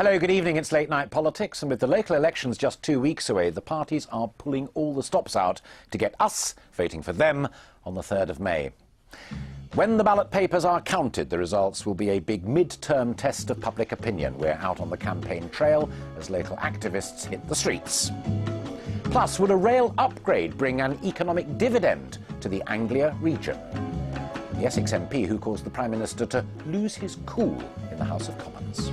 Hello, good evening. It's Late Night Politics, and with the local elections just 2 weeks away, the parties are pulling all the stops out to get us voting for them on the 3rd of May. When the ballot papers are counted, the results will be a big mid-term test of public opinion. We're out on the campaign trail as local activists hit the streets. Plus, would a rail upgrade bring an economic dividend to the Anglia region? The Essex MP who caused the Prime Minister to lose his cool in the House of Commons.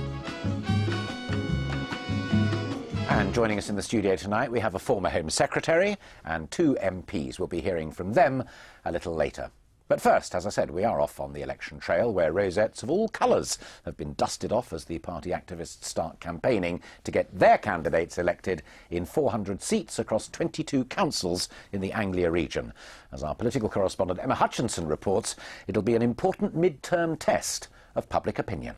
And joining us in the studio tonight, we have a former Home Secretary and 2 MPs. We'll be hearing from them a little later. But first, as I said, we are off on the election trail, where rosettes of all colours have been dusted off as the party activists start campaigning to get their candidates elected in 400 seats across 22 councils in the Anglia region. As our political correspondent Emma Hutchinson reports, it'll be an important mid-term test of public opinion.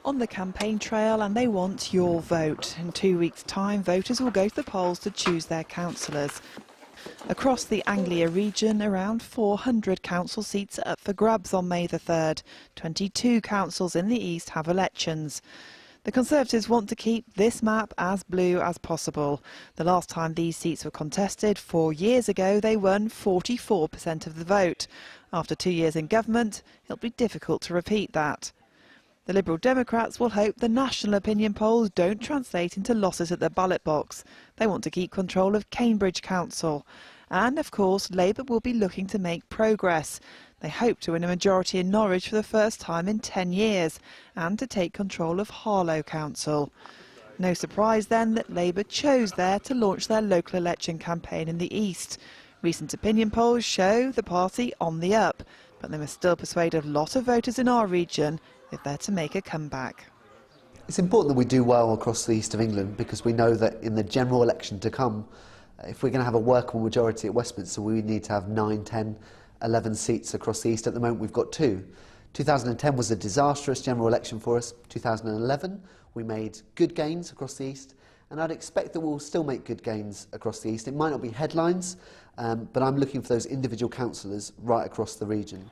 On the campaign trail, and they want your vote. In 2 weeks' time, voters will go to the polls to choose their councillors. Across the Anglia region, around 400 council seats are up for grabs on May the 3rd. 22 councils in the east have elections. The Conservatives want to keep this map as blue as possible. The last time these seats were contested 4 years ago, they won 44% of the vote. After 2 years in government, it'll be difficult to repeat that. The Liberal Democrats will hope the national opinion polls don't translate into losses at the ballot box. They want to keep control of Cambridge Council. And, of course, Labour will be looking to make progress. They hope to win a majority in Norwich for the first time in 10 years and to take control of Harlow Council. No surprise, then, that Labour chose there to launch their local election campaign in the east. Recent opinion polls show the party on the up, but they must still persuade a lot of voters in our region if they're to make a comeback. It's important that we do well across the east of England, because we know that in the general election to come, if we're going to have a workable majority at Westminster, we need to have 9, 10, 11 seats across the east. At the moment we've got 2. 2010 was a disastrous general election for us. 2011 we made good gains across the east, and I'd expect that we'll still make good gains across the east. It might not be headlines, but I'm looking for those individual councillors right across the region.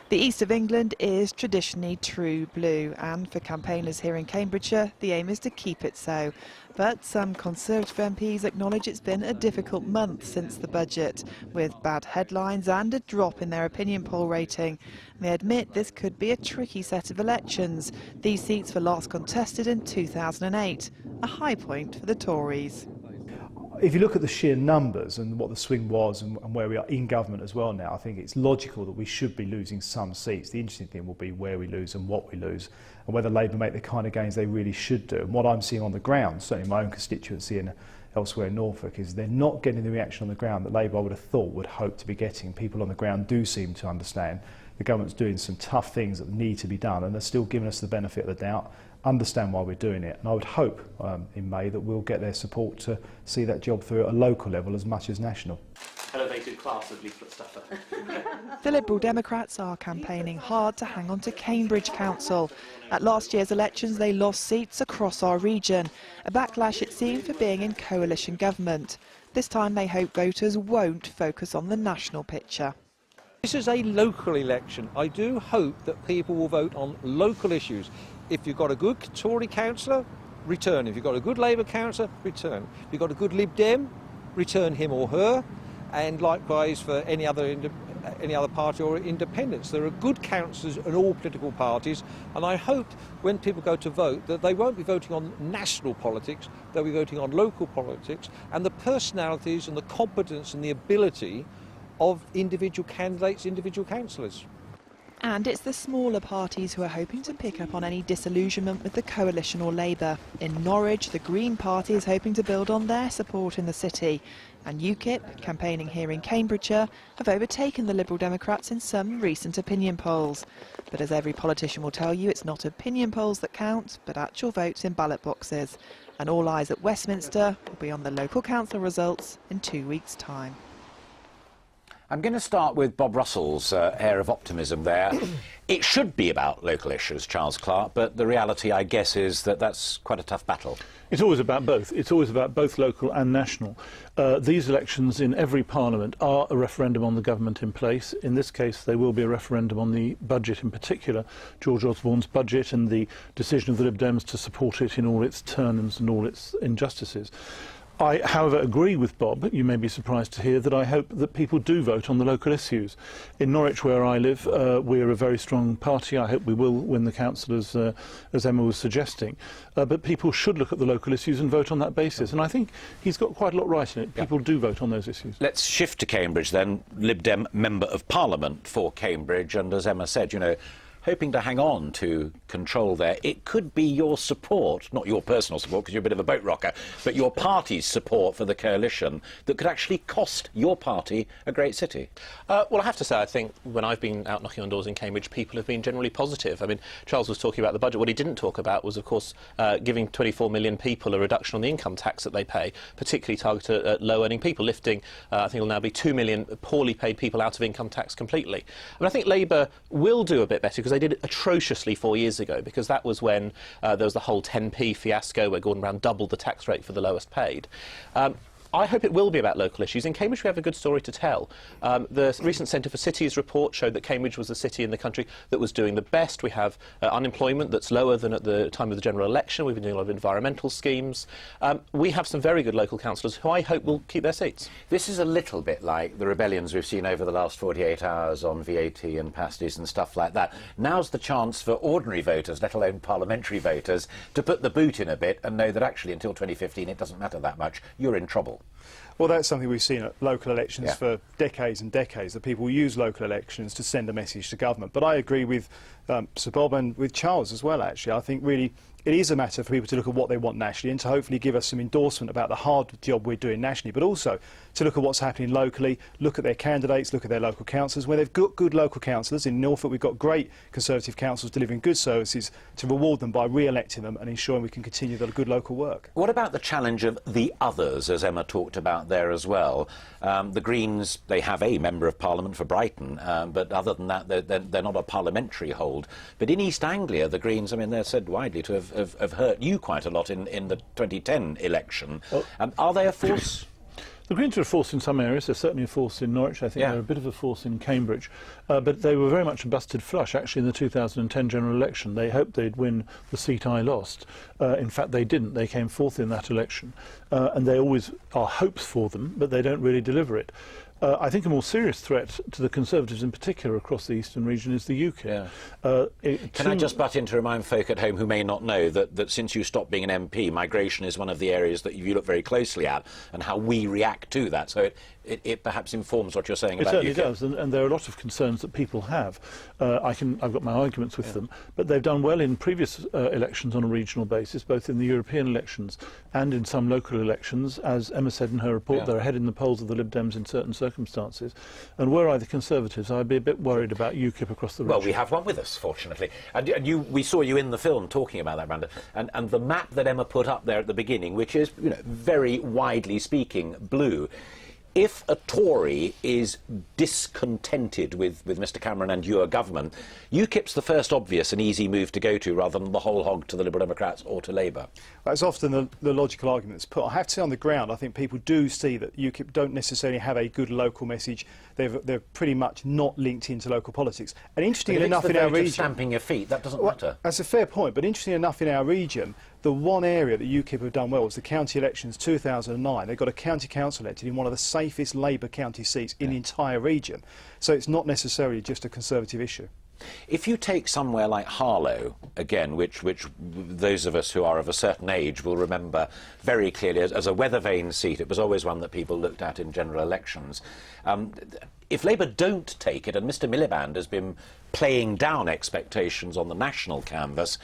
The east of England is traditionally true blue, and for campaigners here in Cambridgeshire, the aim is to keep it so. But some Conservative MPs acknowledge it's been a difficult month since the budget, with bad headlines and a drop in their opinion poll rating. They admit this could be a tricky set of elections. These seats were last contested in 2008, a high point for the Tories. If you look at the sheer numbers and what the swing was and where we are in government as well now, I think it's logical that we should be losing some seats. The interesting thing will be where we lose and what we lose, and whether Labour make the kind of gains they really should do. And what I'm seeing on the ground, certainly in my own constituency and elsewhere in Norfolk, is they're not getting the reaction on the ground that Labour, I would have thought, would hope to be getting. People on the ground do seem to understand the government's doing some tough things that need to be done, and they're still giving us the benefit of the doubt, understand why we're doing it, and I would hope in May that we'll get their support to see that job through at a local level as much as national. Elevated class of leaflet stuffer. The Liberal Democrats are campaigning hard to hang on to Cambridge Council. At last year's elections they lost seats across our region, a backlash it seemed for being in coalition government. This time they hope voters won't focus on the national picture. This is a local election. I do hope that people will vote on local issues. If you've got a good Tory councillor, return. If you've got a good Labour councillor, return. If you've got a good Lib Dem, return him or her. And likewise for any other party or independents. There are good councillors in all political parties, and I hope when people go to vote that they won't be voting on national politics, they'll be voting on local politics and the personalities and the competence and the ability of individual candidates, individual councillors. And it's the smaller parties who are hoping to pick up on any disillusionment with the coalition or Labour. In Norwich, the Green Party is hoping to build on their support in the city. And UKIP, campaigning here in Cambridgeshire, have overtaken the Liberal Democrats in some recent opinion polls. But as every politician will tell you, it's not opinion polls that count, but actual votes in ballot boxes. And all eyes at Westminster will be on the local council results in 2 weeks' time. I'm going to start with Bob Russell's air of optimism there. It should be about local issues, Charles Clarke, but the reality, I guess, is that that's quite a tough battle. It's always about both. It's always about both local and national. These elections in every parliament are a referendum on the government in place. In this case, they will be a referendum on the budget, in particular George Osborne's budget and the decision of the Lib Dems to support it in all its turns and all its injustices. I, however, agree with Bob. You may be surprised to hear that I hope that people do vote on the local issues. In Norwich, where I live, we're a very strong party. I hope we will win the councillors, as Emma was suggesting. But people should look at the local issues and vote on that basis. And I think he's got quite a lot right in it. People do vote on those issues. Let's shift to Cambridge then. Lib Dem Member of Parliament for Cambridge. And as Emma said, you know, hoping to hang on to control there. It could be your support, not your personal support because you're a bit of a boat rocker, but your party's support for the coalition that could actually cost your party a great city. Well, I have to say, I think when I've been out knocking on doors in Cambridge, people have been generally positive. I mean, Charles was talking about the budget. What he didn't talk about was, of course, giving 24 million people a reduction on the income tax that they pay, particularly targeted at low-earning people, lifting, I think it'll now be 2 million poorly paid people out of income tax completely. I mean, I think Labour will do a bit better because they did it atrociously 4 years ago, because that was when there was the whole 10p fiasco where Gordon Brown doubled the tax rate for the lowest paid. I hope it will be about local issues. In Cambridge we have a good story to tell. The recent Centre for Cities report showed that Cambridge was the city in the country that was doing the best. We have unemployment that's lower than at the time of the general election. We've been doing a lot of environmental schemes. We have some very good local councillors who I hope will keep their seats. This is a little bit like the rebellions we've seen over the last 48 hours on VAT and pasties and stuff like that. Now's the chance for ordinary voters, let alone parliamentary voters, to put the boot in a bit and know that actually until 2015 it doesn't matter that much. You're in trouble. Well, that's something we've seen at local elections for decades and decades, that people use local elections to send a message to government. But I agree with Sir Bob and with Charles as well, actually. I think really it is a matter for people to look at what they want nationally and to hopefully give us some endorsement about the hard job we're doing nationally, but also to look at what's happening locally, look at their candidates, look at their local councillors. Where they've got good local councillors, in Norfolk we've got great Conservative councils delivering good services, to reward them by re-electing them and ensuring we can continue the good local work. What about the challenge of the others, as Emma talked about there as well? The Greens, they have a Member of Parliament for Brighton, but other than that, they're not a parliamentary hold. But in East Anglia, the Greens, I mean, they're said widely to have hurt you quite a lot in the 2010 election. Are they a force? The Greens are a force in some areas. They're certainly a force in Norwich. I think they're a bit of a force in Cambridge. But they were very much a busted flush, actually, in the 2010 general election. They hoped they'd win the seat I lost. In fact, they didn't. They came fourth in that election. And they always are hopes for them, but they don't really deliver it. I think a more serious threat to the Conservatives in particular across the eastern region is the UKIP. Can I just butt in to remind folk at home who may not know that since you stopped being an MP, migration is one of the areas that you look very closely at and how we react to that. So it perhaps informs what you're saying about UKIP. It certainly does, and there are a lot of concerns that people have. I've got my arguments with them, but they've done well in previous elections on a regional basis, both in the European elections and in some local elections. As Emma said in her report, they're ahead in the polls of the Lib Dems in certain circumstances. And were I the Conservatives, I'd be a bit worried about UKIP across the region. Well, we have one with us, fortunately. And we saw you in the film talking about that, Brandon. And the map that Emma put up there at the beginning, which is, you know, very widely speaking, blue. If a Tory is discontented with Mr Cameron and your government, UKIP's the first obvious and easy move to go to rather than the whole hog to the Liberal Democrats or to Labour. That's often the logical argument that's put. I have to say on the ground, I think people do see that UKIP don't necessarily have a good local message. They're pretty much not linked into local politics. And interestingly enough, in our region, stamping your feet, that doesn't matter. That's a fair point, but interestingly enough, in our region, the one area that UKIP have done well was the county elections 2009. They got a county council elected in one of the safest Labour county seats in the entire region. So it's not necessarily just a Conservative issue. If you take somewhere like Harlow, again, which those of us who are of a certain age will remember very clearly as a weather vane seat, it was always one that people looked at in general elections. If Labour don't take it, and Mr Miliband has been playing down expectations on the national canvas,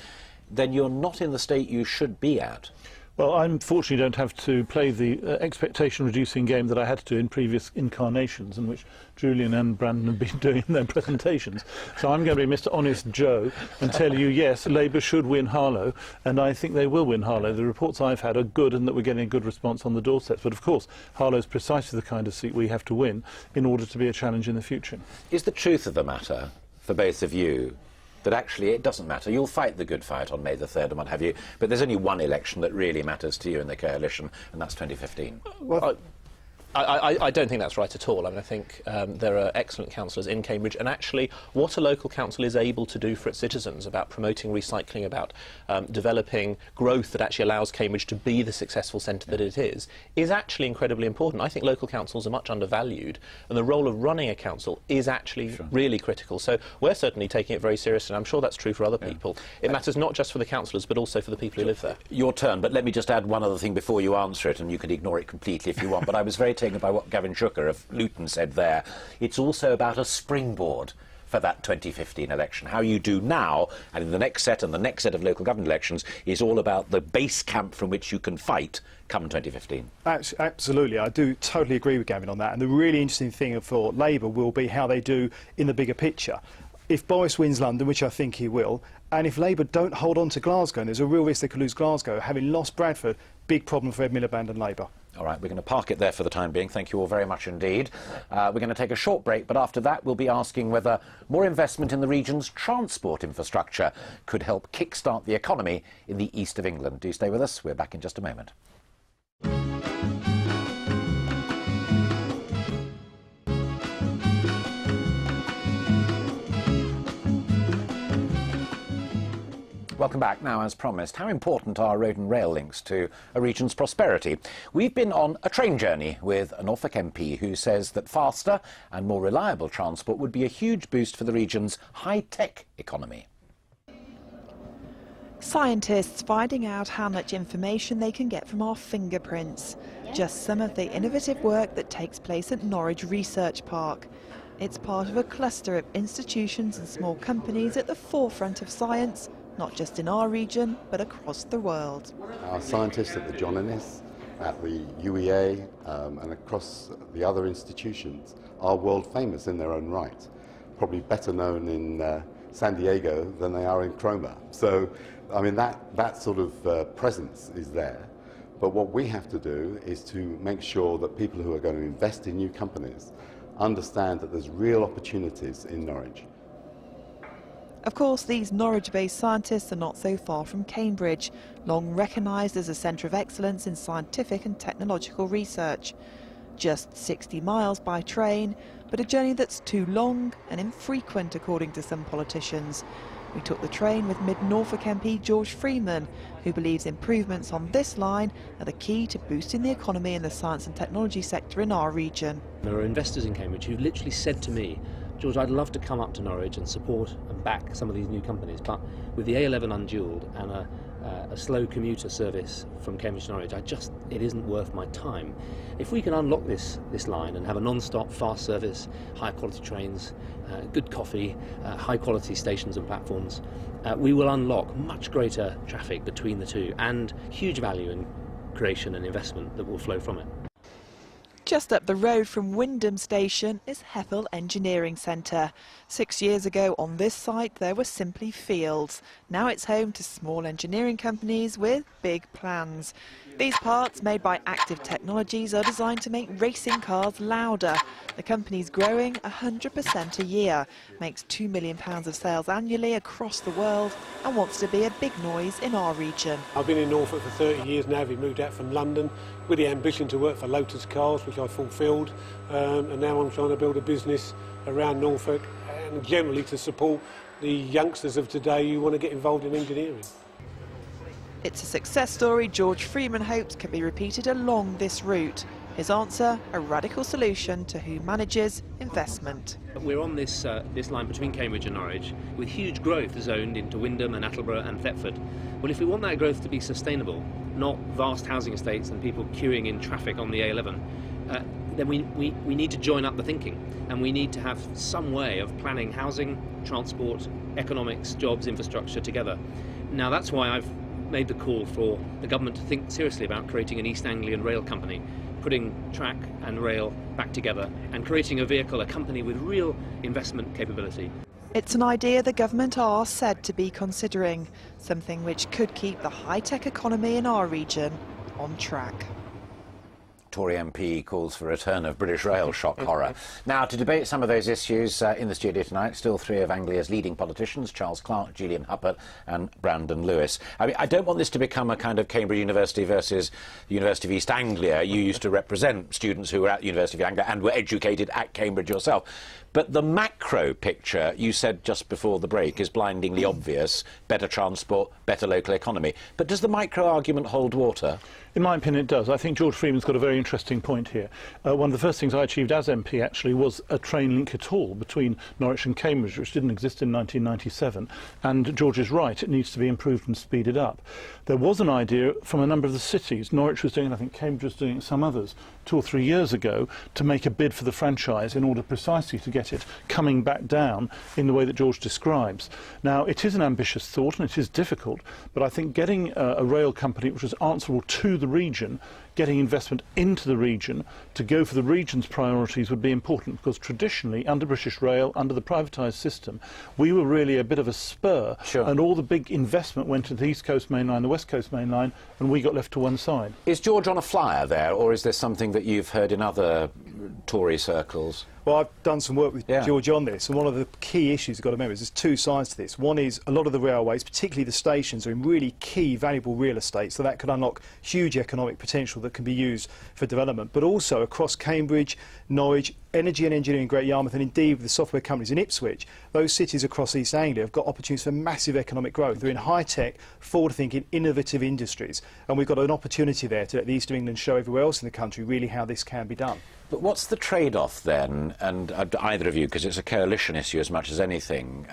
then you're not in the state you should be at. Well, I unfortunately don't have to play the expectation-reducing game that I had to do in previous incarnations, in which Julian and Brandon have been doing in their presentations. So I'm going to be Mr. Honest Joe and tell you, yes, Labour should win Harlow, and I think they will win Harlow. The reports I've had are good and that we're getting a good response on the doorsteps. But of course, Harlow is precisely the kind of seat we have to win in order to be a challenge in the future. Is the truth of the matter, for both of you, that actually it doesn't matter? You'll fight the good fight on May the 3rd and what have you, but there's only one election that really matters to you in the coalition, and that's 2015. Well, I don't think that's right at all. I mean, I think there are excellent councillors in Cambridge, and actually what a local council is able to do for its citizens about promoting recycling, about developing growth that actually allows Cambridge to be the successful centre that it is actually incredibly important. I think local councils are much undervalued, and the role of running a council is actually really critical. So we're certainly taking it very seriously, and I'm sure that's true for other people. It matters not just for the councillors, but also for the people who live there. Your turn, but let me just add one other thing before you answer it, and you can ignore it completely if you want, but I was very taken by what Gavin Shooker of Luton said there. It's also about a springboard for that 2015 election. How you do now, and in the next set and the next set of local government elections, is all about the base camp from which you can fight come 2015. Absolutely, I do totally agree with Gavin on that. And the really interesting thing for Labour will be how they do in the bigger picture. If Boris wins London, which I think he will, and if Labour don't hold on to Glasgow, and there's a real risk they could lose Glasgow, having lost Bradford, big problem for Ed Miliband and Labour. All right, we're going to park it there for the time being. Thank you all very much indeed. We're going to take a short break, but after that we'll be asking whether more investment in the region's transport infrastructure could help kickstart the economy in the east of England. Do stay with us. We're back in just a moment. Welcome back. Now, as promised, how important are road and rail links to a region's prosperity? We've been on a train journey with a Norfolk MP who says that faster and more reliable transport would be a huge boost for the region's high-tech economy. Scientists finding out how much information they can get from our fingerprints. Just some of the innovative work that takes place at Norwich Research Park. It's part of a cluster of institutions and small companies at the forefront of science, not just in our region, but across the world. Our scientists at the John Innes, at the UEA, and across the other institutions are world famous in their own right. Probably better known in San Diego than they are in Cromer. So, I mean, that sort of presence is there. But what we have to do is to make sure that people who are going to invest in new companies understand that there's real opportunities in Norwich. Of course, these Norwich-based scientists are not so far from Cambridge, long recognised as a centre of excellence in scientific and technological research. Just 60 miles by train, but a journey that's too long and infrequent, according to some politicians. We took the train with Mid-Norfolk MP George Freeman, who believes improvements on this line are the key to boosting the economy in the science and technology sector in our region. There are investors in Cambridge who literally said to me, George, I'd love to come up to Norwich and support and back some of these new companies, but with the A11 undualed and a slow commuter service from Cambridge to Norwich, it isn't worth my time. If we can unlock this line and have a non-stop fast service, high quality trains, good coffee, high quality stations and platforms, we will unlock much greater traffic between the two and huge value in creation and investment that will flow from it. Just up the road from Wyndham Station is Hethel Engineering Centre. 6 years ago on this site there were simply fields. Now it's home to small engineering companies with big plans. These parts, made by Active Technologies, are designed to make racing cars louder. The company's growing 100% a year, makes £2 million of sales annually across the world and wants to be a big noise in our region. I've been in Norfolk for 30 years now. We moved out from London with the ambition to work for Lotus Cars, which I fulfilled, and now I'm trying to build a business around Norfolk and generally to support the youngsters of today who want to get involved in engineering. It's a success story George Freeman hopes can be repeated along this route. His answer, a radical solution to who manages investment. We're on this line between Cambridge and Norwich with huge growth zoned into Wyndham and Attleborough and Thetford. Well, if we want that growth to be sustainable, not vast housing estates and people queuing in traffic on the A11, then we need to join up the thinking, and we need to have some way of planning housing, transport, economics, jobs, infrastructure together. Now that's why I've made the call for the government to think seriously about creating an East Anglian rail company, putting track and rail back together and creating a vehicle, a company with real investment capability. It's an idea the government are said to be considering, something which could keep the high-tech economy in our region on track. Tory MP calls for a return of British Rail, shock horror. Now, to debate some of those issues in the studio tonight, still three of Anglia's leading politicians, Charles Clarke, Julian Huppert and Brandon Lewis. I mean, I don't want this to become a kind of Cambridge University versus the University of East Anglia. You used to represent students who were at the University of Anglia and were educated at Cambridge yourself. But the macro picture, you said just before the break, is blindingly obvious. Better transport, better local economy. But does the micro argument hold water? In my opinion, it does. I think George Freeman's got a very interesting point here. One of the first things I achieved as MP, actually, was a train link at all between Norwich and Cambridge, which didn't exist in 1997. And George is right, it needs to be improved and speeded up. There was an idea from a number of the cities, Norwich was doing it, I think Cambridge was doing it, some others, 2 or 3 years ago, to make a bid for the franchise in order precisely to get it coming back down in the way that George describes. Now, it is an ambitious thought and it is difficult, but I think getting a rail company which was answerable to the region, getting investment into the region to go for the region's priorities would be important, because traditionally under British Rail, under the privatised system, we were really a bit of a spur, and all the big investment went to the East Coast Main Line, the West Coast Main Line, and we got left to one side. Is George on a flyer there, or is this something that you've heard in other Tory circles? Well, I've done some work with George on this, and one of the key issues you've got to remember is there's two sides to this. One is a lot of the railways, particularly the stations, are in really key, valuable real estate, so that could unlock huge economic potential that can be used for development. But also across Cambridge, Norwich, Energy and Engineering, Great Yarmouth, and indeed with the software companies in Ipswich, those cities across East Anglia have got opportunities for massive economic growth. They're in high-tech, forward-thinking, innovative industries, and we've got an opportunity there to let the East of England show everywhere else in the country really how this can be done. But what's the trade-off then, and either of you, because it's a coalition issue as much as anything,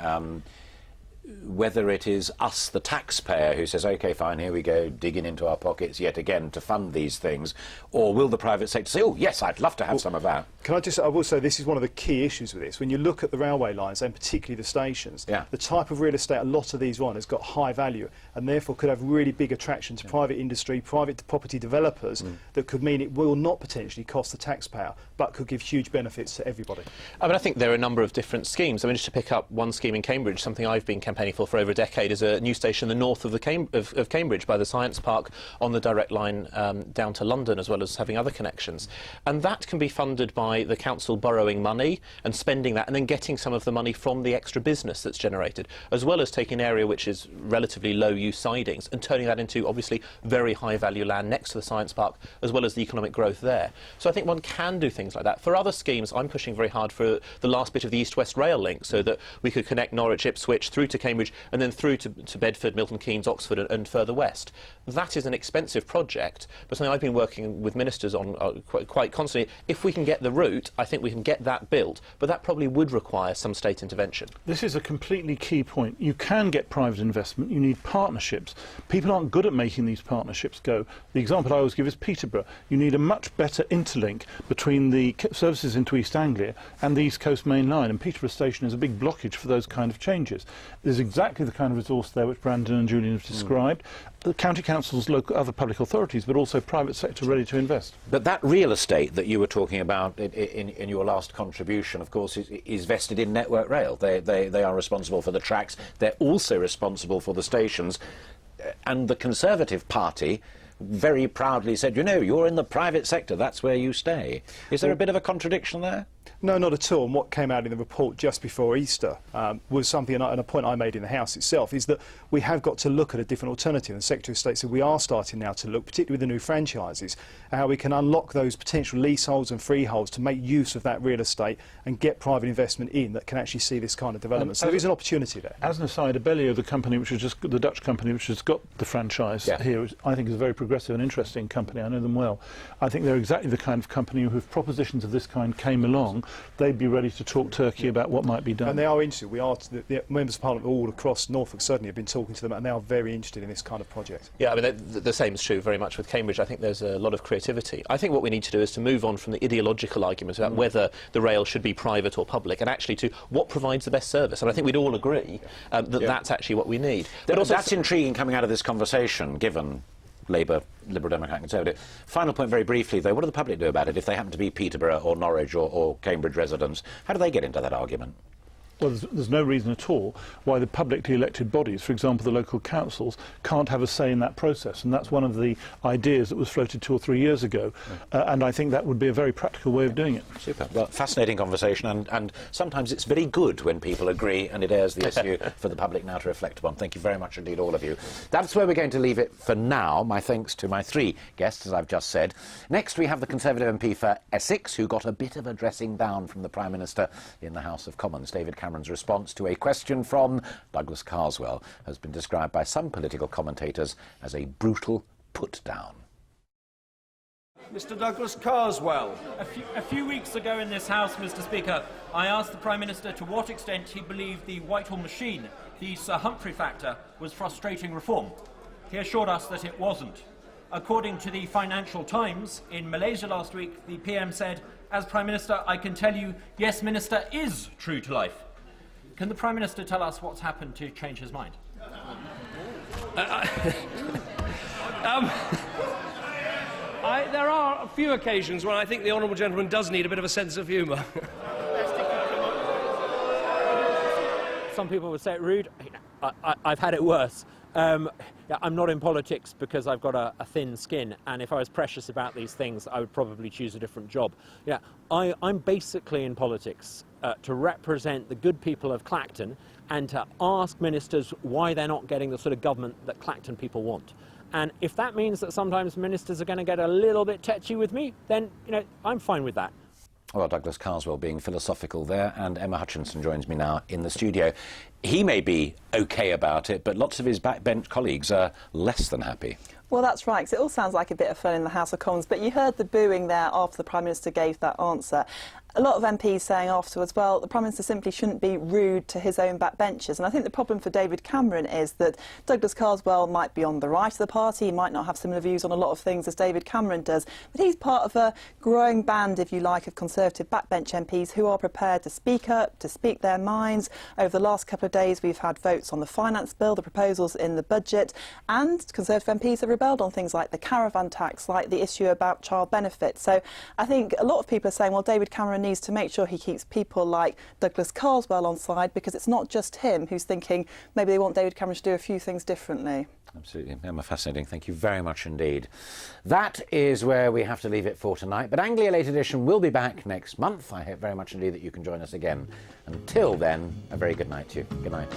whether it is us, the taxpayer, who says, OK, fine, here we go, digging into our pockets yet again to fund these things, or will the private sector say, oh, yes, I'd love to have some of that? I will say this is one of the key issues with this. When you look at the railway lines, and particularly the stations, the type of real estate a lot of these are on has got high value, and therefore could have really big attraction to private industry, private property developers, that could mean it will not potentially cost the taxpayer, but could give huge benefits to everybody. I mean, I think there are a number of different schemes. I mean, just to pick up one scheme in Cambridge, something I've been campaigning for over a decade, is a new station in the north of Cambridge by the Science Park on the direct line down to London, as well as having other connections. And that can be funded by the council borrowing money and spending that, and then getting some of the money from the extra business that's generated, as well as taking an area which is relatively low-use sidings and turning that into, obviously, very high-value land next to the Science Park, as well as the economic growth there. So I think one can do things like that. For other schemes, I'm pushing very hard for the last bit of the East-West rail link, so that we could connect Norwich, Ipswich, through to Cambridge, and then through to Bedford, Milton Keynes, Oxford and further west. That is an expensive project, but something I've been working with ministers on quite constantly. If we can get the route, I think we can get that built, but that probably would require some state intervention. This is a completely key point. You can get private investment, you need partnerships. People aren't good at making these partnerships go. The example I always give is Peterborough. You need a much better interlink between the services into East Anglia and the East Coast Main Line, and Peterborough Station is a big blockage for those kind of changes. There's exactly the kind of resource there which Brandon and Julian have described. The county councils, local, other public authorities, but also private sector ready to invest. But that real estate that you were talking about in your last contribution, of course, is vested in Network Rail. They are responsible for the tracks. They're also responsible for the stations. And the Conservative Party very proudly said, you know, you're in the private sector, that's where you stay. Is there a bit of a contradiction there? No, not at all. And what came out in the report just before Easter was something, and a point I made in the House itself, is that we have got to look at a different alternative. And the Secretary of State said we are starting now to look, particularly with the new franchises, how we can unlock those potential leaseholds and freeholds to make use of that real estate and get private investment in that can actually see this kind of development. So there is an opportunity there. As an aside, Abellio, the company which is just the Dutch company which has got the franchise here, which I think is a very progressive and interesting company. I know them well. I think they're exactly the kind of company who, if propositions of this kind came along, along, they'd be ready to talk Turkey about what might be done. And they are interested. The members of Parliament all across Norfolk certainly have been talking to them, and they are very interested in this kind of project. Yeah, I mean, the same is true very much with Cambridge. I think there's a lot of creativity. I think what we need to do is to move on from the ideological arguments about whether the rail should be private or public, and actually to what provides the best service. And I think we'd all agree that that's actually what we need. But also, that's intriguing coming out of this conversation, given Labour, Liberal Democrat, Conservative. Final point very briefly, though, what do the public do about it if they happen to be Peterborough or Norwich or Cambridge residents? How do they get into that argument? Well, there's no reason at all why the publicly elected bodies, for example the local councils, can't have a say in that process, and that's one of the ideas that was floated 2 or 3 years ago, and I think that would be a very practical way of doing it. Super. Well, fascinating conversation, and sometimes it's very good when people agree and it airs the issue for the public now to reflect upon. Thank you very much indeed, all of you. That's where we're going to leave it for now. My thanks to my 3 guests, as I've just said. Next we have the Conservative MP for Essex, who got a bit of a dressing down from the Prime Minister in the House of Commons. David Cameron's response to a question from Douglas Carswell has been described by some political commentators as a brutal put-down. Mr Douglas Carswell. A few weeks ago in this House, Mr Speaker, I asked the Prime Minister to what extent he believed the Whitehall machine, the Sir Humphrey factor, was frustrating reform. He assured us that it wasn't. According to the Financial Times, in Malaysia last week, the PM said, "As Prime Minister, I can tell you, yes, Minister is true to life." Can the Prime Minister tell us what's happened to change his mind? There are a few occasions when I think the honourable gentleman does need a bit of a sense of humour. Some people would say it rude. I've had it worse. I'm not in politics because I've got a thin skin, and if I was precious about these things, I would probably choose a different job. I'm basically in politics to represent the good people of Clacton and to ask ministers why they're not getting the sort of government that Clacton people want. And if that means that sometimes ministers are going to get a little bit tetchy with me, then, I'm fine with that. Well, Douglas Carswell being philosophical there, and Emma Hutchinson joins me now in the studio. He may be OK about it, but lots of his backbench colleagues are less than happy. Well, that's right, 'cause it all sounds like a bit of fun in the House of Commons, but you heard the booing there after the Prime Minister gave that answer. A lot of MPs saying afterwards, well, the Prime Minister simply shouldn't be rude to his own backbenchers. And I think the problem for David Cameron is that Douglas Carswell might be on the right of the party, he might not have similar views on a lot of things as David Cameron does, but he's part of a growing band, if you like, of Conservative backbench MPs who are prepared to speak up, to speak their minds. Over the last couple of days, we've had votes on the finance bill, the proposals in the budget, and Conservative MPs have rebelled on things like the caravan tax, like the issue about child benefits. So I think a lot of people are saying, well, David Cameron needs to make sure he keeps people like Douglas Carswell on side, because it's not just him who's thinking maybe they want David Cameron to do a few things differently. Absolutely. Emma, fascinating. Thank you very much indeed. That is where we have to leave it for tonight, but Anglia Late Edition will be back next month. I hope very much indeed that you can join us again. Until then, a very good night to you. Good night.